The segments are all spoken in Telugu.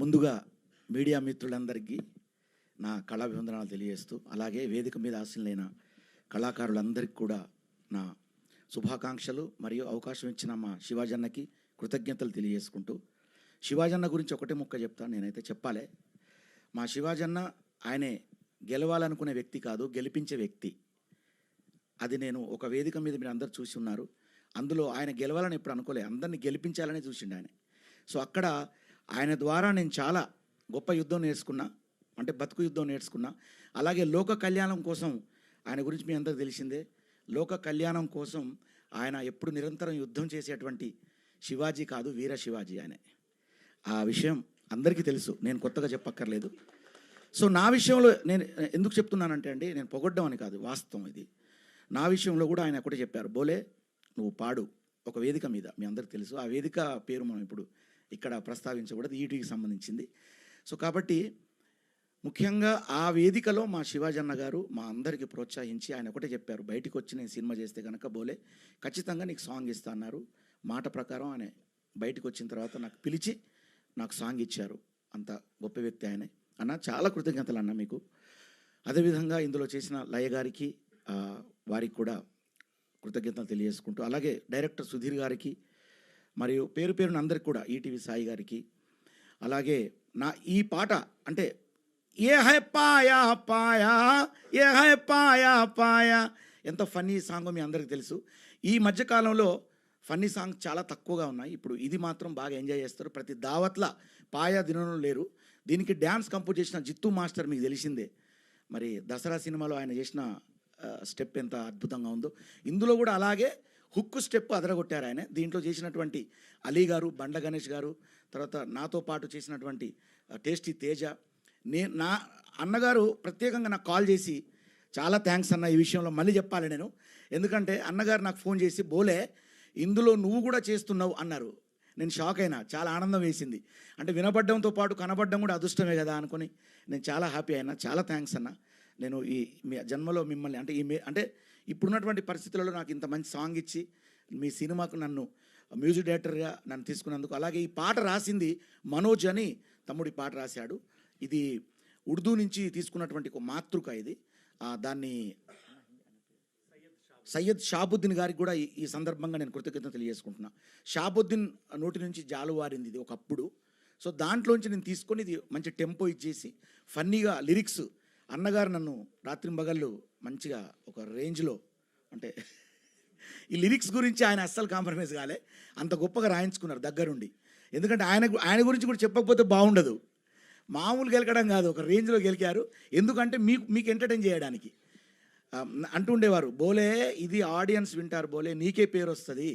ముందుగా మీడియా మిత్రులందరికీ నా కళాభివందనాలు తెలియజేస్తూ, అలాగే వేదిక మీద ఆశీనులైన కళాకారులందరికీ కూడా నా శుభాకాంక్షలు మరియు అవకాశం ఇచ్చిన మా శివాజన్నకి కృతజ్ఞతలు తెలియజేసుకుంటూ, శివాజన్న గురించి ఒకటే ముక్క చెప్తాను. నేనైతే చెప్పాలి, మా శివాజన్న ఆయనే గెలవాలనుకునే వ్యక్తి కాదు, గెలిపించే వ్యక్తి. అది నేను ఒక వేదిక మీద మీరు అందరు చూసి ఉన్నారు. అందులో ఆయన గెలవాలని ఎప్పుడు అనుకోలే, అందరినీ గెలిపించాలని చూసిండు ఆయన. సో అక్కడ ఆయన ద్వారా నేను చాలా గొప్ప యుద్ధం నేర్చుకున్నా, అంటే బతుకు యుద్ధం నేర్చుకున్నా. అలాగే లోక కళ్యాణం కోసం ఆయన గురించి మీ అందరికీ తెలిసిందే. లోక కళ్యాణం కోసం ఆయన ఎప్పుడు నిరంతరం యుద్ధం చేసేటువంటి శివాజీ కాదు, వీర శివాజీ ఆయనే. ఆ విషయం అందరికీ తెలుసు, నేను కొత్తగా చెప్పక్కర్లేదు. సో నా విషయంలో నేను ఎందుకు చెప్తున్నానంటే అండి, నేను పొగడ్డం అని కాదు, వాస్తవం ఇది. నా విషయంలో కూడా ఆయన ఒకటే చెప్పారు, బోలే నువ్వు పాడు ఒక వేదిక మీద, మీ అందరికీ తెలుసు. ఆ వేదిక పేరు మనం ఇప్పుడు ఇక్కడ ప్రస్తావించకూడదు, ఈటీకి సంబంధించింది. సో కాబట్టి ముఖ్యంగా ఆ వేదికలో మా శివాజన్న గారు మా అందరికీ ప్రోత్సహించి ఆయన ఒకటే చెప్పారు, బయటికి వచ్చి నేను సినిమా చేస్తే కనుక బోలే ఖచ్చితంగా నీకు సాంగ్ ఇస్తా అన్నారు. మాట ప్రకారం ఆయన బయటకు వచ్చిన తర్వాత నాకు పిలిచి నాకు సాంగ్ ఇచ్చారు. అంత గొప్ప వ్యక్తి ఆయనే. అన్న చాలా కృతజ్ఞతలు అన్న మీకు. అదేవిధంగా ఇందులో చేసిన లయ గారికి వారికి కూడా కృతజ్ఞతలు తెలియజేసుకుంటూ, అలాగే డైరెక్టర్ సుధీర్ గారికి మరియు పేరు పేరున అందరికి కూడా, ఈటీవీ సాయి గారికి, అలాగే నా ఈ పాట అంటే ఏ హై పాయా పాయా ఏ హై పాయా పాయా ఎంత ఫన్నీ సాంగ్ మీ అందరికీ తెలుసు. ఈ మధ్యకాలంలో ఫన్నీ సాంగ్ చాలా తక్కువగా ఉన్నాయి. ఇప్పుడు ఇది మాత్రం బాగా ఎంజాయ్ చేస్తారు. ప్రతి దావత్ల పాయా దినంలో లేరు. దీనికి డ్యాన్స్ కంపోజ్ చేసిన జిత్తు మాస్టర్ మీకు తెలిసిందే. మరి దసరా సినిమాలో ఆయన చేసిన స్టెప్ ఎంత అద్భుతంగా ఉందో, ఇందులో కూడా అలాగే హుక్ స్టెప్ అదరగొట్టారు ఆయన. దీంట్లో చేసినటువంటి అలీ గారు, బండ గణేష్ గారు, తర్వాత నాతో పాటు చేసినటువంటి టేస్టీ తేజ, నా అన్నగారు ప్రత్యేకంగా నాకు కాల్ చేసి చాలా థ్యాంక్స్ అన్న, ఈ విషయంలో మళ్ళీ చెప్పాలి నేను. ఎందుకంటే అన్నగారు నాకు ఫోన్ చేసి బోలే ఇందులో నువ్వు కూడా చేస్తున్నావు అన్నారు. నేను షాక్ అయినా, చాలా ఆనందం వేసింది. అంటే వినపడ్డంతో పాటు కనపడడం కూడా అదృష్టమే కదా అనుకొని నేను చాలా హ్యాపీ అయినా. చాలా థ్యాంక్స్ అన్న. నేను ఈ మీ జన్మలో మిమ్మల్ని అంటే ఇప్పుడున్నటువంటి పరిస్థితులలో నాకు ఇంత మంచి సాంగ్ ఇచ్చి మీ సినిమాకు నన్ను మ్యూజిక్ డైరెక్టర్గా నన్ను తీసుకున్నందుకు. అలాగే ఈ పాట రాసింది మనోజ్ అని తమ్ముడి పాట రాశాడు. ఇది ఉర్దూ నుంచి తీసుకున్నటువంటి ఒక మాతృక ఇది. దాన్ని సయ్యద్ షాబుద్దీన్ గారికి కూడా ఈ సందర్భంగా నేను కృతజ్ఞత తెలియజేసుకుంటున్నా. షాబుద్దీన్ నోటి నుంచి జాలువారింది ఇది ఒకప్పుడు. సో దాంట్లోంచి నేను తీసుకొని ఇది మంచి టెంపో ఇచ్చేసి ఫన్నీగా లిరిక్స్, అన్నగారు నన్ను రాత్రింబగళ్ళు మంచిగా ఒక రేంజ్లో, అంటే ఈ లిరిక్స్ గురించి ఆయన అస్సలు కాంప్రమైజ్ కాలే, అంత గొప్పగా రాయించుకున్నారు దగ్గరుండి. ఎందుకంటే ఆయన గురించి కూడా చెప్పకపోతే బాగుండదు. మామూలు గెలకడం కాదు, ఒక రేంజ్లో గెలికారు. ఎందుకంటే మీకు ఎంటర్టైన్ చేయడానికి అంటుండేవారు, బోలే ఇది ఆడియన్స్ వింటారు, బోలే నీకే పేరు వస్తుంది,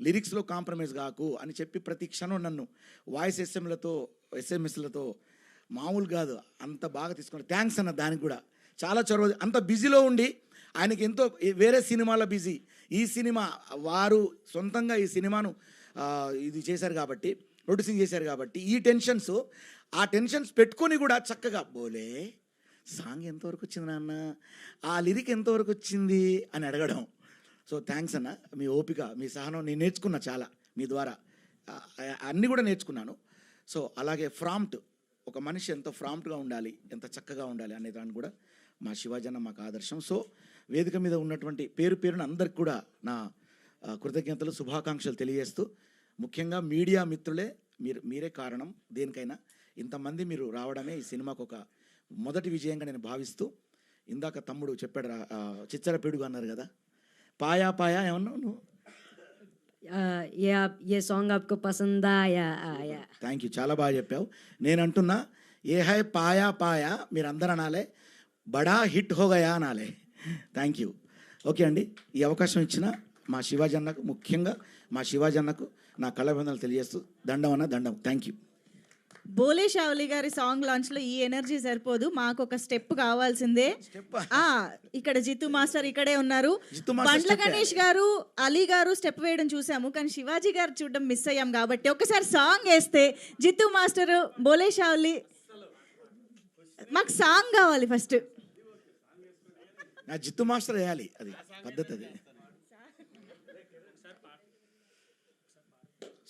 లిరిక్స్లో కాంప్రమైజ్ కాకు అని చెప్పి ప్రతి క్షణం నన్ను వాయిస్ ఎస్ఎంఎస్లతో మామూలు కాదు అంత బాగా తీసుకున్నారు. థ్యాంక్స్ అన్న. దానికి కూడా చాలా చొరవ. అంత బిజీలో ఉండి ఆయనకి ఎంతో వేరే సినిమాలో బిజీ, ఈ సినిమా వారు సొంతంగా ఈ సినిమాను ఇది చేశారు కాబట్టి, ప్రొడ్యూసింగ్ చేశారు కాబట్టి ఆ టెన్షన్స్ పెట్టుకొని కూడా చక్కగా బోలే సాంగ్ ఎంతవరకు వచ్చింది నాన్న, ఆ లిరిక్ ఎంతవరకు వచ్చింది అని అడగడం. సో థ్యాంక్స్ అన్న. మీ ఓపిక, మీ సహనం నేను నేర్చుకున్నా చాలా మీ ద్వారా, అన్నీ కూడా నేర్చుకున్నాను. సో అలాగే ఒక మనిషి ఎంత ఫ్రాంప్ట్గా ఉండాలి, ఎంత చక్కగా ఉండాలి అనే దాన్ని కూడా మా శివాజన్న మాకు ఆదర్శం. సో వేదిక మీద ఉన్నటువంటి పేరు పేరున అందరికి కూడా నా కృతజ్ఞతలు, శుభాకాంక్షలు తెలియజేస్తూ, ముఖ్యంగా మీడియా మిత్రులే మీరే కారణం దేనికైనా. ఇంతమంది మీరు రావడమే ఈ సినిమాకు ఒక మొదటి విజయంగా నేను భావిస్తూ, ఇందాక తమ్ముడు చెప్పాడు చిచ్చర పిడుగు అన్నారు కదా, పాయా పాయా ఏమన్నావు నువ్వు? ये सॉन्ग आपको पसंद आया? థ్యాంక్ యూ, చాలా బాగా చెప్పావు. నేను అంటున్నా ఏ హై పాయా పాయా మీరు అందరూ అనాలే, బడా హిట్ హోగయా అనాలే. Thank you. ఓకే అండి, ఈ అవకాశం ఇచ్చిన మా శివాజన్నకు, ముఖ్యంగా మా శివాజన్నకు నా కళాభివందనలు తెలియజేస్తూ దండం అన్న దండం. Thank you. బోలే షావ్లి గారి సాంగ్ లాంచ్ లో ఈ ఎనర్జీ సరిపోదు, మాకు ఒక స్టెప్ కావాల్సిందే. ఇక్కడ జిత్తు మాస్టర్ ఇక్కడే ఉన్నారు. బండ్ల గణేష్ గారు, అలీ గారు స్టెప్ వేయడం చూసాము, కానీ శివాజీ గారు చూడడం మిస్ అయ్యాం. కాబట్టి ఒకసారి సాంగ్ వేస్తే జిత్తు మాస్టర్, బోలే షావ్లి, మాకు సాంగ్ కావాలి ఫస్ట్. నా జిత్తు మాస్టర్ వేయాలి, అది పద్ధతి అది.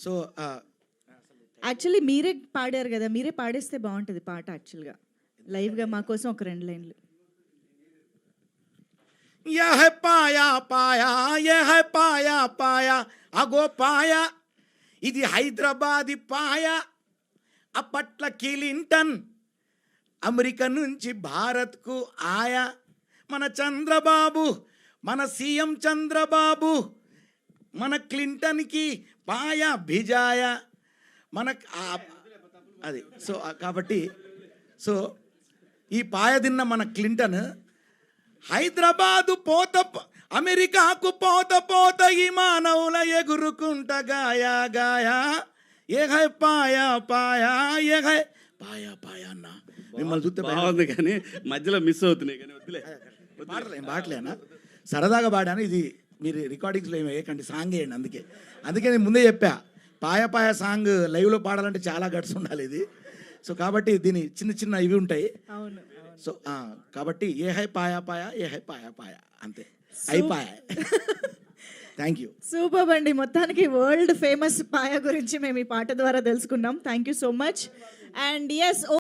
సో యాక్చువల్లీ మీరే పాడారు కదా, మీరే పాడేస్తే బాగుంటుంది పాట యాక్చువల్గా లైవ్గా మా కోసం ఒక 2 లైన్లు. यह पाया पाया यह पाया पाया అగో పాయా ఇది హైదరాబాదీ పాయా అప్పట్ల క్లింటన్ అమెరికా నుంచి భారత్కు ఆయా మన చంద్రబాబు మన సీఎం చంద్రబాబు మన క్లింటన్కి పాయా భిజాయ మన అది సో కాబట్టి సో ఈ పాయ తిన్న మన క్లింటన్ హైదరాబాదు పోత అమెరికాకు పోత పోత ఈ మానవుల ఎగురుకుంట గాయా గాయా ఏహై పాయా పాయా ఏహై పాయా పాయా అన్న మిమ్మల్ని చూస్తే బాగుంది కానీ మధ్యలో మిస్ అవుతున్నాయి కానీ వద్దులే. పాటలేనా సరదాగా పాడాను. ఇది మీరు రికార్డింగ్స్లో ఏమి వేయకండి, సాంగ్ వేయండి. అందుకే నేను ముందే చెప్పా, పాయ పాయ సాంగ్ లైవ్లో పాడాలంటే చాలా గట్స్ ఉండాలి ఇది. సో కాబట్టి దీని చిన్న చిన్న ఇవి ఉంటాయి. అవును. సో కాబట్టి ఏ హై పాయా పాయా ఏ హై పాయా పాయా అంతే అయిపాయా. Thank you. సూపర్ అండి. మొత్తానికి వరల్డ్ ఫేమస్ పాయ గురించి మేము ఈ పాట ద్వారా తెలుసుకున్నాం. Thank you so much. And yes